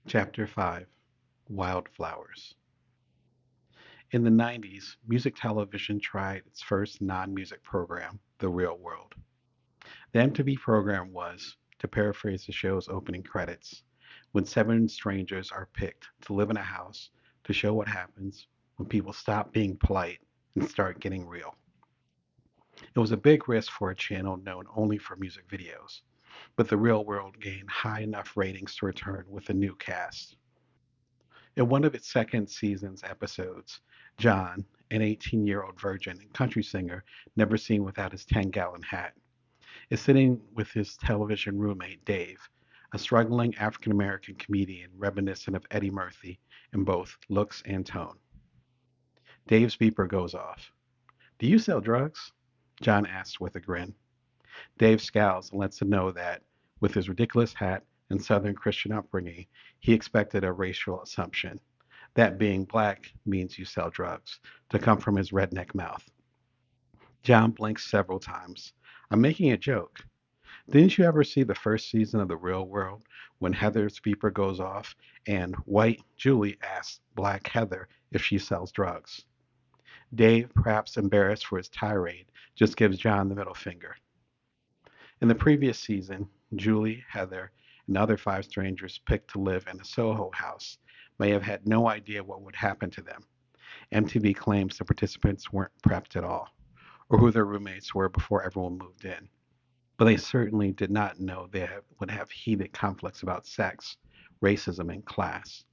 Chapter 5 Wildflowers. In the 90s, music television tried its first non music program, The Real World. The MTV program was, to paraphrase the show's opening credits, when seven strangers are picked to live in a house to show what happens when people stop being polite and start getting real. It was a big risk for a channel known only for music videos, but The Real World gained high enough ratings to return with a new cast. In one of its second season's episodes, John, an 18-year-old virgin and country singer never seen without his 10-gallon hat, is sitting with his television roommate, Dave, a struggling African American comedian reminiscent of Eddie Murphy in both looks and tone. Dave's beeper goes off. "Do you sell drugs?" John asks with a grin. Dave scowls and lets him know that, with his ridiculous hat and Southern Christian upbringing, he expected a racial assumption, that being black means you sell drugs, to come from his redneck mouth. John blinks several times. "I'm making a joke. Didn't you ever see the first season of The Real World when Heather's beeper goes off and white Julie asks black Heather if she sells drugs?" Dave, perhaps embarrassed for his tirade, just gives John the middle finger. In the previous season, Julie, Heather, and the other five strangers picked to live in a Soho house may have had no idea what would happen to them. MTV claims the participants weren't prepped at all, or who their roommates were before everyone moved in. But they certainly did not know they would have heated conflicts about sex, racism, and class,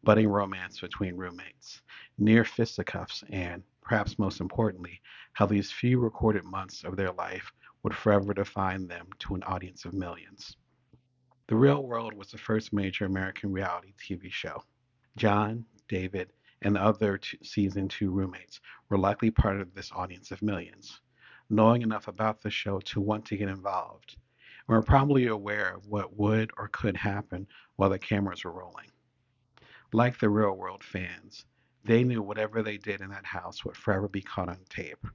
budding romance between roommates, near fisticuffs, and, perhaps most importantly, how these few recorded months of their life would forever define them to an audience of millions. The Real World was the first major American reality TV show. John, David, and the other season two roommates were likely part of this audience of millions, knowing enough about the show to want to get involved, and were probably aware of what would or could happen while the cameras were rolling. Like the Real World fans, they knew whatever they did in that house would forever be caught on tape.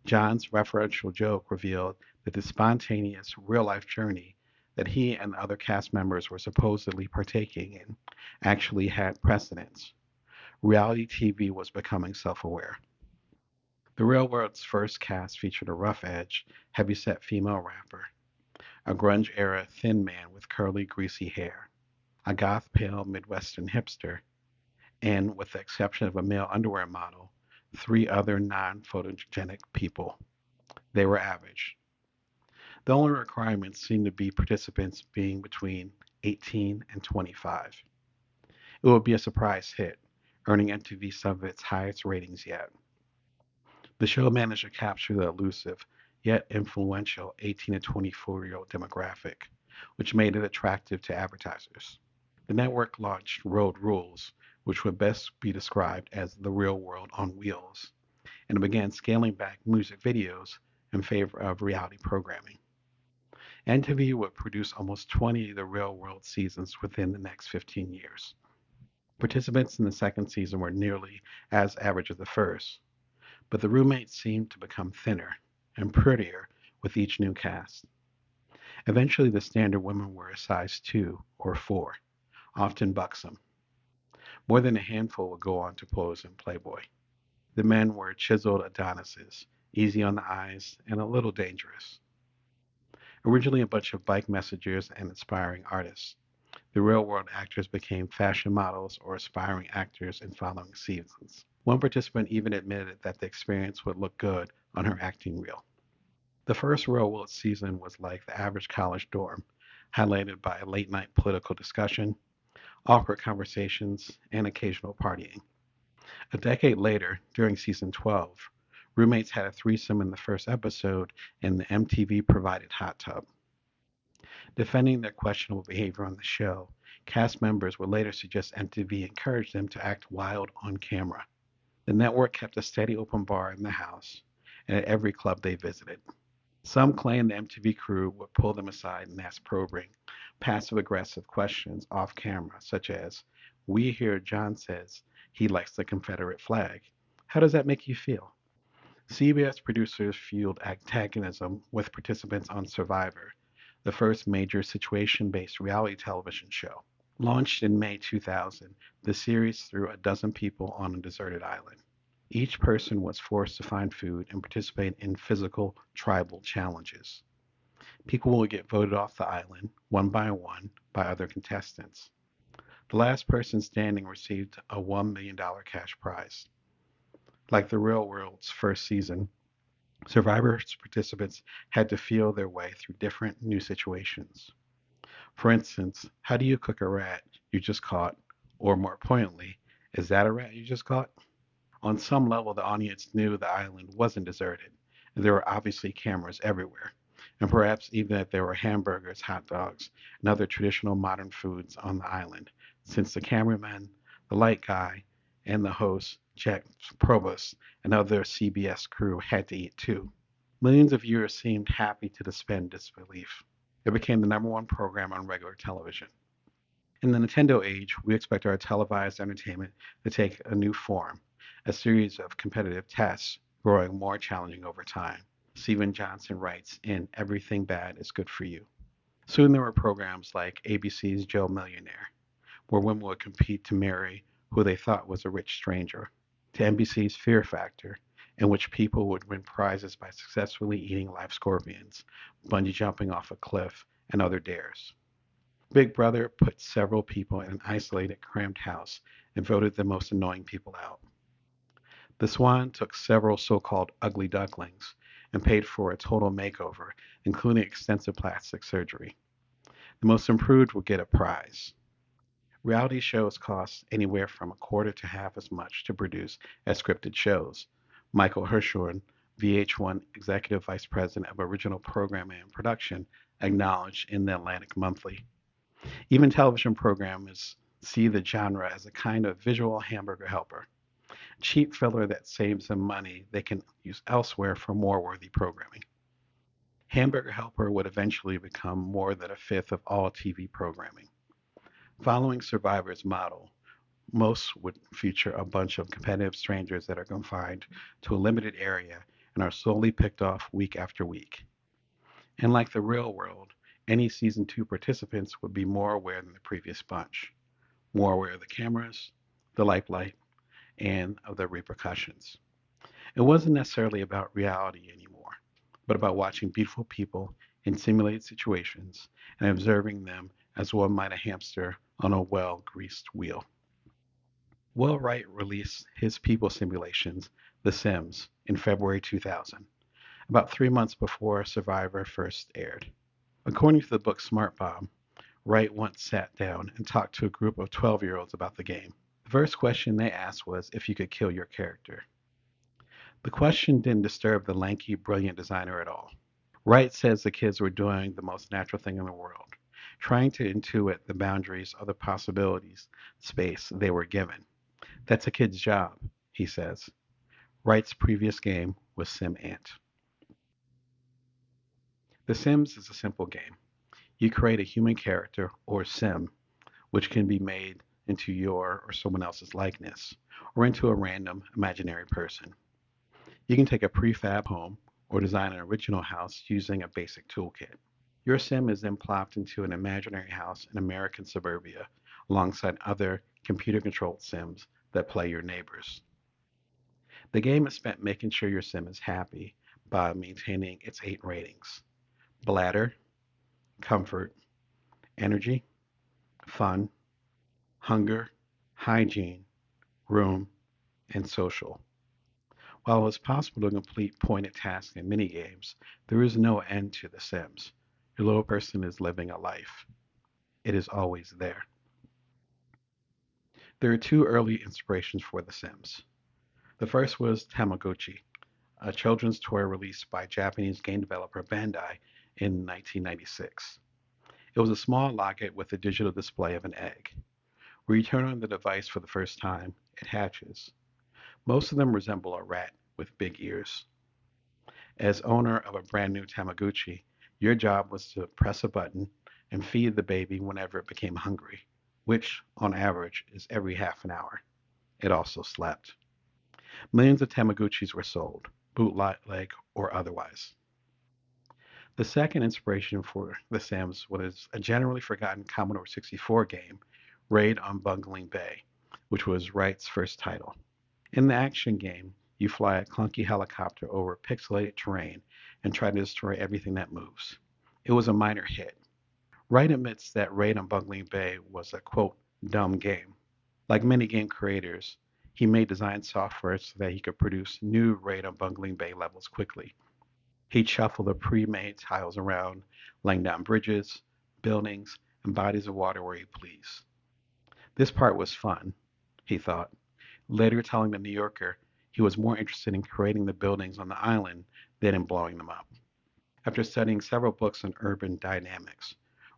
John's referential joke revealed that the spontaneous, real life journey that he and other cast members were supposedly partaking in actually had precedence. Reality TV was becoming self aware. The Real World's first cast featured a rough edged, heavyset female rapper, a grunge era thin man with curly, greasy hair, a goth pale Midwestern hipster, and, with the exception of a male underwear model, three other non photogenic people. They were average. The only requirements seemed to be participants being between 18 and 25. It would be a surprise hit, earning MTV some of its highest ratings yet. The show managed to capture the elusive, yet influential 18 to 24-year-old demographic, which made it attractive to advertisers. The network launched Road Rules, which would best be described as the real world on wheels, and began scaling back music videos in favor of reality programming. MTV would produce almost 20 of the real world seasons within the next 15 years. Participants in the second season were nearly as average as the first, but the roommates seemed to become thinner and prettier with each new cast. Eventually, the standard women were a size 2 or 4, often buxom. More than a handful would go on to pose in Playboy. The men were chiseled Adonises, easy on the eyes and a little dangerous. Originally a bunch of bike messengers and inspiring artists, the real world actors became fashion models or aspiring actors in following seasons. One participant even admitted that the experience would look good on her acting reel. The first real world season was like the average college dorm, highlighted by late night political discussion, awkward conversations, and occasional partying. A decade later, during season 12, roommates had a threesome in the first episode in the MTV provided hot tub. Defending their questionable behavior on the show, cast members would later suggest MTV encouraged them to act wild on camera. The network kept a steady open bar in the house and at every club they visited. Some claim the MTV crew would pull them aside and ask probing, passive aggressive questions off camera, such as, "We hear John says he likes the Confederate flag. How does that make you feel?" CBS producers fueled antagonism with participants on Survivor, the first major situation based reality television show. Launched in May 2000, the series threw a dozen people on a deserted island. Each person was forced to find food and participate in physical tribal challenges. People would get voted off the island, one, by other contestants. The last person standing received a $1 million cash prize. Like the real world's first season, Survivor's participants had to feel their way through different new situations. For instance, how do you cook a rat you just caught? Or more pointedly, is that a rat you just caught? On some level, the audience knew the island wasn't deserted, and there were obviously cameras everywhere, and perhaps even that there were hamburgers, hot dogs, and other traditional modern foods on the island, since the cameraman, the light guy, and the host, Jack Probus, and other CBS crew had to eat too. Millions of viewers seemed happy to suspend disbelief. It became the number one program on regular television. In the Nintendo age, we expect our televised entertainment to take a new form, a series of competitive tests growing more challenging over time. Steven Johnson writes in Everything Bad is Good for You. Soon there were programs like ABC's Joe Millionaire, where women would compete to marry who they thought was a rich stranger, to NBC's Fear Factor, in which people would win prizes by successfully eating live scorpions, bungee jumping off a cliff, and other dares. Big Brother put several people in an isolated, cramped house and voted the most annoying people out. The Swan took several so-called ugly ducklings and paid for a total makeover, including extensive plastic surgery. The most improved would get a prize. Reality shows cost anywhere from a quarter to half as much to produce as scripted shows. Michael Hirschhorn, VH1 Executive Vice President of Original Programming and Production, acknowledged in the Atlantic Monthly. Even television programmers see the genre as a kind of visual hamburger helper, cheap filler that saves them money they can use elsewhere for more worthy programming. Hamburger Helper would eventually become more than a fifth of all TV programming. Following Survivor's model, most would feature a bunch of competitive strangers that are confined to a limited area and are slowly picked off week after week. And like the real world, any season 2 participants would be more aware than the previous bunch, more aware of the cameras, the limelight, and of the repercussions. It wasn't necessarily about reality anymore, but about watching beautiful people in simulated situations and observing them as one might a hamster on a well-greased wheel. Will Wright released his people simulations, The Sims, in February 2000, about 3 months before Survivor first aired. According to the book Smart Bomb, Wright once sat down and talked to a group of 12-year-olds about the game. The first question they asked was if you could kill your character. The question didn't disturb the lanky, brilliant designer at all. Wright says the kids were doing the most natural thing in the world, trying to intuit the boundaries of the possibilities space they were given. That's a kid's job, he says. Wright's previous game was Sim Ant. The Sims is a simple game. You create a human character, or sim, which can be made into your or someone else's likeness, or into a random imaginary person. You can take a prefab home or design an original house using a basic toolkit. Your sim is then plopped into an imaginary house in American suburbia alongside other computer-controlled sims that play your neighbors. The game is spent making sure your sim is happy by maintaining its 8 ratings: bladder, comfort, energy, fun, hunger, hygiene, room, and social. While it is possible to complete pointed tasks and mini-games, there is no end to The Sims. Your little person is living a life. It is always there. There are two early inspirations for The Sims. The first was Tamagotchi, a children's toy released by Japanese game developer Bandai in 1996. It was a small locket with a digital display of an egg. When you turn on the device for the first time, it hatches. Most of them resemble a rat with big ears. As owner of a brand new Tamagotchi, your job was to press a button and feed the baby whenever it became hungry, which, on average, is every half an hour. It also slept. Millions of Tamagotchis were sold, bootleg or otherwise. The second inspiration for The Sims was a generally forgotten Commodore 64 game Raid on Bungling Bay, which was Wright's first title. In the action game, you fly a clunky helicopter over pixelated terrain and try to destroy everything that moves. It was a minor hit. Wright admits that Raid on Bungling Bay was a quote, dumb game. Like many game creators, he made design software so that he could produce new Raid on Bungling Bay levels quickly. He'd shuffle the pre-made tiles around, laying down bridges, buildings, and bodies of water where he pleased. This part was fun, he thought, later telling the New Yorker he was more interested in creating the buildings on the island than in blowing them up. After studying several books on urban dynamics,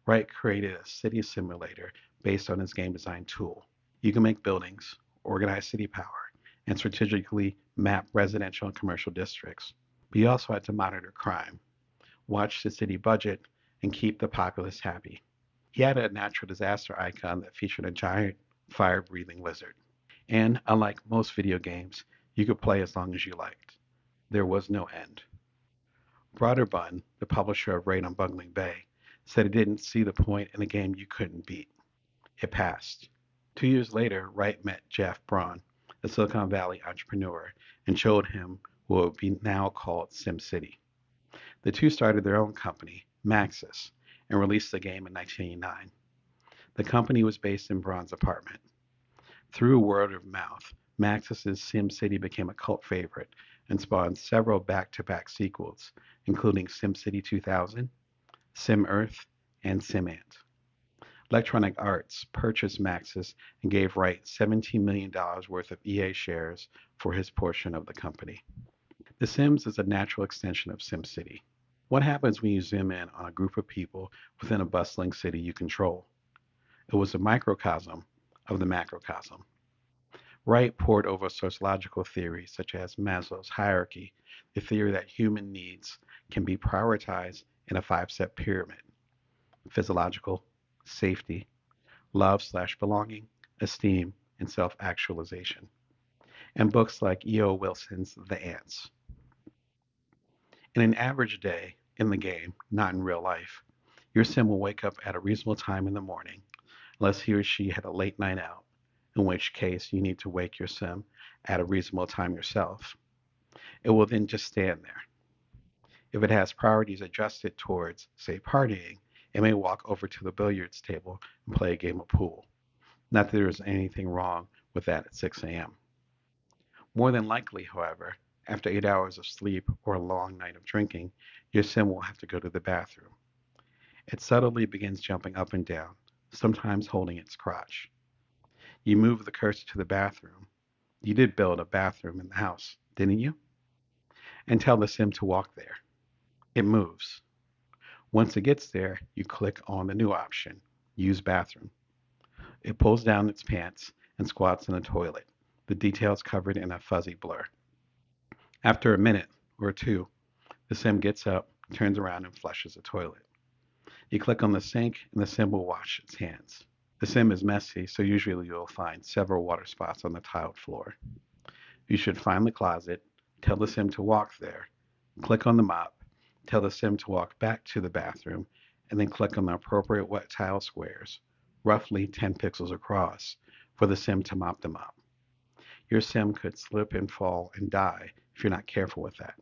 Wright created a city simulator based on his game design tool. You can make buildings, organize city power, and strategically map residential and commercial districts. But you also had to monitor crime, watch the city budget, and keep the populace happy. He added a natural disaster icon that featured a giant, fire-breathing lizard. And unlike most video games, you could play as long as you liked. There was no end. Broderbund, the publisher of Raid on Bungling Bay, said it didn't see the point in a game you couldn't beat. It passed. 2 years later, Wright met Jeff Braun, a Silicon Valley entrepreneur, and showed him what would be now called SimCity. The two started their own company, Maxis, and released the game in 1989. The company was based in Braun's apartment. Through word of mouth, Maxis's SimCity became a cult favorite and spawned several back-to-back sequels, including SimCity 2000, SimEarth, and SimAnt. Electronic Arts purchased Maxis and gave Wright $17 million worth of EA shares for his portion of the company. The Sims is a natural extension of SimCity. What happens when you zoom in on a group of people within a bustling city you control? It was a microcosm of the macrocosm. Wright pored over sociological theories such as Maslow's hierarchy, the theory that human needs can be prioritized in a 5-step pyramid: physiological, safety, love/belonging, esteem, and self-actualization, and books like E.O. Wilson's The Ants. In an average day in the game, not in real life, your sim will wake up at a reasonable time in the morning, unless he or she had a late night out, in which case you need to wake your sim at a reasonable time yourself. It will then just stand there. If it has priorities adjusted towards, say, partying, it may walk over to the billiards table and play a game of pool. Not that there is anything wrong with that at 6 a.m. More than likely, however, after 8 hours of sleep or a long night of drinking, your sim will have to go to the bathroom. It subtly begins jumping up and down, sometimes holding its crotch. You move the cursor to the bathroom. You did build a bathroom in the house, didn't you? And tell the sim to walk there. It moves. Once it gets there, you click on the new option, Use Bathroom. It pulls down its pants and squats in the toilet, the details covered in a fuzzy blur. After a minute or two, the sim gets up, turns around, and flushes the toilet. You click on the sink, and the sim will wash its hands. The sim is messy, so usually you'll find several water spots on the tiled floor. You should find the closet, tell the sim to walk there, click on the mop, tell the sim to walk back to the bathroom, and then click on the appropriate wet tile squares, roughly 10 pixels across, for the sim to mop them up. Your sim could slip and fall and die if you're not careful with that.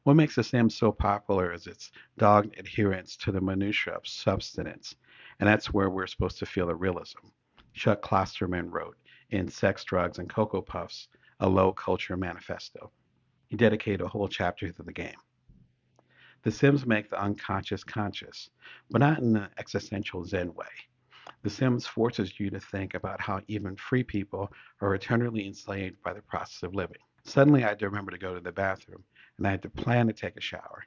What makes The Sims so popular is its dogged adherence to the minutiae of substance, and that's where we're supposed to feel the realism. Chuck Klosterman wrote in Sex, Drugs, and Cocoa Puffs, a low culture manifesto. He dedicated a whole chapter to the game. The Sims make the unconscious conscious, but not in an existential Zen way. The Sims forces you to think about how even free people are eternally enslaved by the process of living. Suddenly I had to remember to go to the bathroom, and I had to plan to take a shower.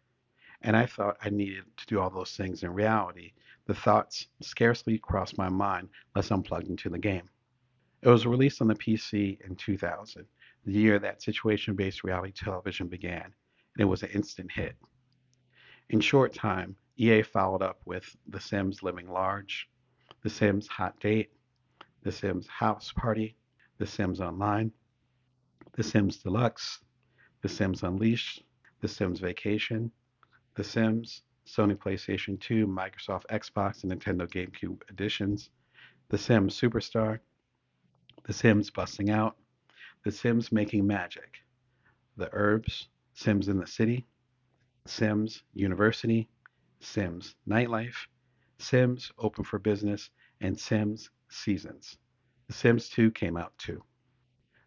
And I thought I needed to do all those things. In reality, the thoughts scarcely crossed my mind unless I'm plugged into the game. It was released on the PC in 2000, the year that situation-based reality television began, and it was an instant hit. In short time, EA followed up with The Sims Living Large, The Sims Hot Date, The Sims House Party, The Sims Online, The Sims Deluxe, The Sims Unleashed, The Sims Vacation, The Sims, Sony PlayStation 2, Microsoft Xbox, and Nintendo GameCube editions, The Sims Superstar, The Sims Busting Out, The Sims Making Magic, The Herbs, Sims in the City, Sims University, Sims Nightlife, Sims Open for Business, and Sims Seasons. The Sims 2 came out too.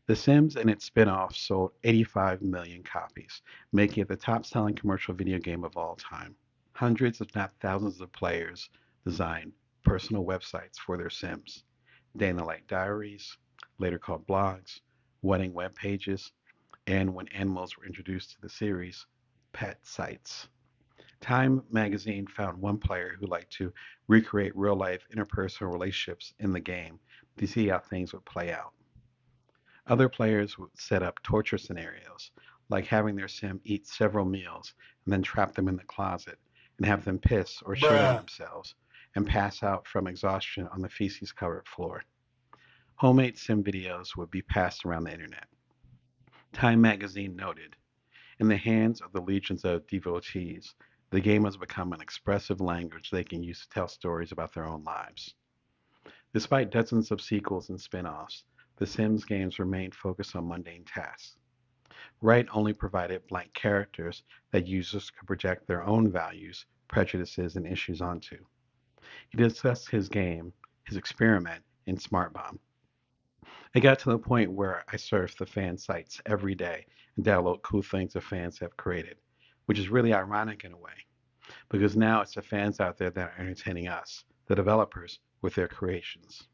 The Sims and its spin-offs sold 85 million copies, making it the top-selling commercial video game of all time. Hundreds, if not thousands, of players designed personal websites for their Sims. Day-in-the-life diaries, later called blogs, wedding web pages, and when animals were introduced to the series, pet sites. Time magazine found one player who liked to recreate real-life interpersonal relationships in the game to see how things would play out. Other players would set up torture scenarios, like having their sim eat several meals and then trap them in the closet and have them piss or shit on Bruh. themselves and pass out from exhaustion on the feces covered floor. Homemade sim videos would be passed around the internet. Time magazine noted, in the hands of the legions of devotees, the game has become an expressive language they can use to tell stories about their own lives. Despite dozens of sequels and spin offs, the Sims games remained focused on mundane tasks. Wright only provided blank characters that users could project their own values, prejudices, and issues onto. He discussed his game, his experiment, in Smart Bomb. It got to the point where I surf the fan sites every day and download cool things the fans have created, which is really ironic in a way, because now it's the fans out there that are entertaining us, the developers, with their creations.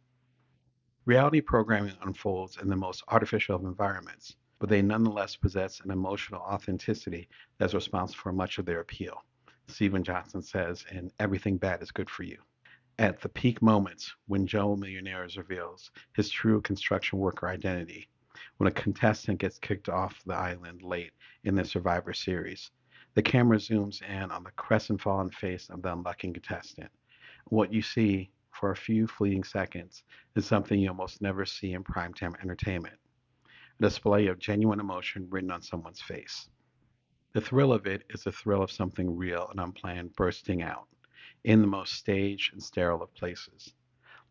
Reality programming unfolds in the most artificial of environments, but they nonetheless possess an emotional authenticity that's responsible for much of their appeal. Stephen Johnson says in Everything Bad is Good for You. At the peak moments, when Joe Millionaires reveals his true construction worker identity, when a contestant gets kicked off the island late in the Survivor series, the camera zooms in on the crestfallen face of the unlucky contestant. What you see for a few fleeting seconds is something you almost never see in primetime entertainment, a display of genuine emotion written on someone's face. The thrill of it is the thrill of something real and unplanned bursting out in the most staged and sterile of places,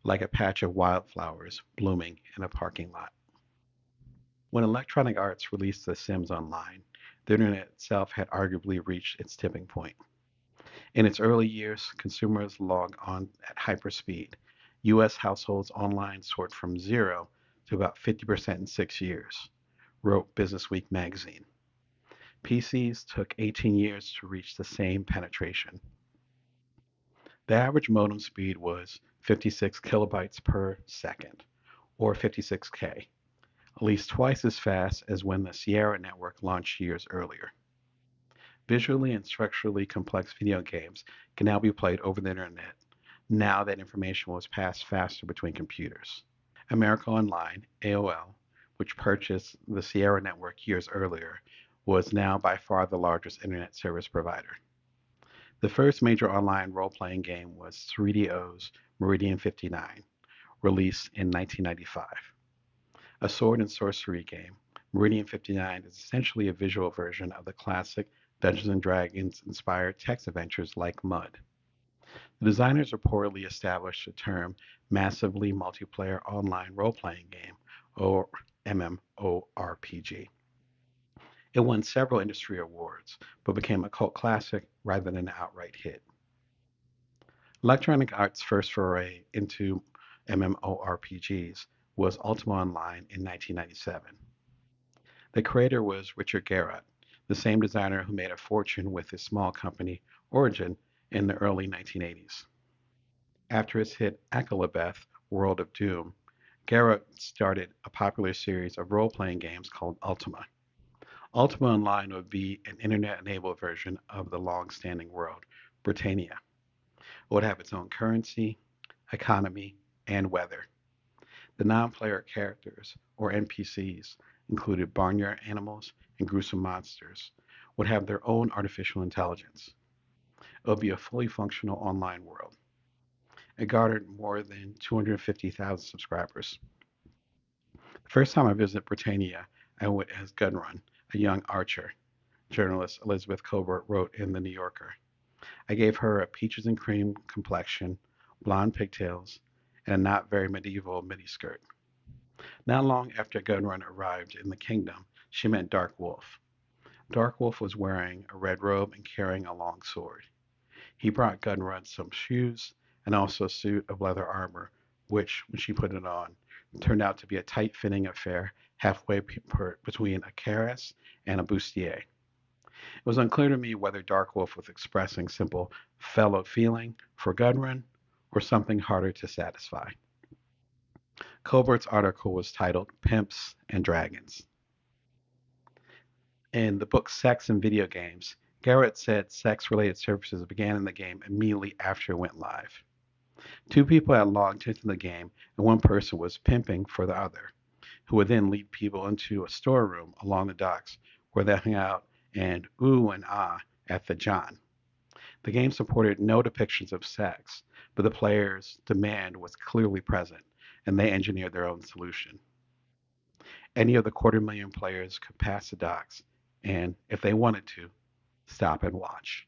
like a patch of wildflowers blooming in a parking lot. When Electronic Arts released The Sims Online, the internet itself had arguably reached its tipping point. In its early years, consumers logged on at hyperspeed. U.S. households online soared from zero to about 50% in 6 years, wrote Businessweek magazine. PCs took 18 years to reach the same penetration. The average modem speed was 56 kilobytes per second, or 56K, at least twice as fast as when the Sierra network launched years earlier. Visually and structurally complex video games can now be played over the internet now that information was passed faster between computers. America Online, AOL, which purchased the Sierra network years earlier, was now by far the largest internet service provider. The first major online role-playing game was 3DO's Meridian 59, released in 1995. A sword and sorcery game, Meridian 59 is essentially a visual version of the classic Dungeons and Dragons inspired text adventures like Mud. The designers reportedly established the term massively multiplayer online role-playing game, or MMORPG. It won several industry awards, but became a cult classic rather than an outright hit. Electronic Arts' first foray into MMORPGs was Ultima Online in 1997. The creator was Richard Garrott, the same designer who made a fortune with his small company Origin in the early 1980s. After his hit Akalabeth, World of Doom, Garrett started a popular series of role-playing games called Ultima. Ultima Online would be an internet-enabled version of the long-standing world, Britannia. It would have its own currency, economy, and weather. The non-player characters, or NPCs, included barnyard animals and gruesome monsters, would have their own artificial intelligence. It would be a fully functional online world. It garnered more than 250,000 subscribers. The first time I visited Britannia, I went as Gunrun, a young archer, journalist Elizabeth Colbert wrote in The New Yorker. I gave her a peaches and cream complexion, blonde pigtails, and a not very medieval miniskirt. Not long after Gunrun arrived in the kingdom, she met Dark Wolf. Dark Wolf was wearing a red robe and carrying a long sword. He brought Gunrun some shoes and also a suit of leather armor, which, when she put it on, turned out to be a tight-fitting affair halfway between a cuirass and a bustier. It was unclear to me whether Dark Wolf was expressing simple fellow feeling for Gunrun or something harder to satisfy. Colbert's article was titled Pimps and Dragons. In the book Sex and Video Games, Garrett said sex-related services began in the game immediately after it went live. Two people had logged into the game, and one person was pimping for the other, who would then lead people into a storeroom along the docks where they hung out and ooh and ah at the John. The game supported no depictions of sex, but the player's demand was clearly present, and they engineered their own solution. Any of the 250,000 players could pass the docks and, if they wanted to, stop and watch.